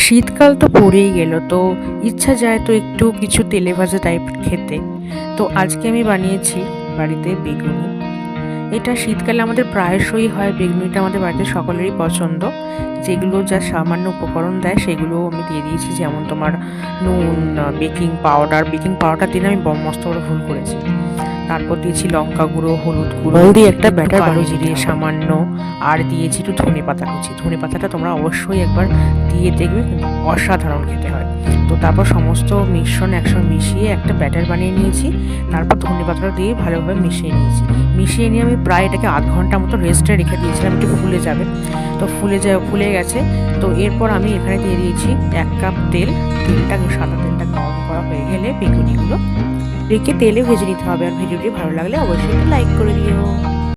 শীতকাল তো পড়েই গেল, তো ইচ্ছা যায় তো একটু কিছু তেলে ভাজা টাইপ খেতে। তো আজকে আমি বানিয়েছি বাড়িতে বেগুনি। এটা শীতকালে আমাদের প্রায়শই হয়, বেগুনিটা আমাদের বাড়িতে সকলেরই পছন্দ। যেগুলো যা সামান্য উপকরণ দেয় সেগুলো আমি দিয়ে দিয়েছি, যেমন তোমার নুন, বেকিং পাউডার দিলে আমি মস্ত বড় ভুল করেছি। তারপর দিয়েছি লঙ্কা গুঁড়ো, হলুদ গুঁড়ো দিয়ে একটা ব্যাটার বানিয়ে জিরে সামান্য, আর দিয়েছি একটু ধনে পাতা কুচি। ধনে পাতাটা তোমরা অবশ্যই একবার দিয়ে দেখবে, অসাধারণ খেতে হয়। তো তারপর সমস্ত মিশ্রণ একসঙ্গে মিশিয়ে একটা ব্যাটার বানিয়ে নিয়েছি। তারপর ধনে পাতাটা দিয়ে ভালোভাবে মিশিয়ে নিয়ে আমি প্রায় এটাকে আধ ঘন্টা মতো রেস্টে রেখে দিয়েছিলাম, একটু ফুলে যাবে। তো ফুলে গেছে। তো এরপর আমি এখানে দিয়ে দিয়েছি 1 কাপ তেল। সাদা তেলটা গরম করা হয়ে গেলে বেগুনিগুলো রেখে তেলে ভেজে নিতে হবে। আর ভিডিওটি ভালো লাগলে অবশ্যই লাইক করে দিও।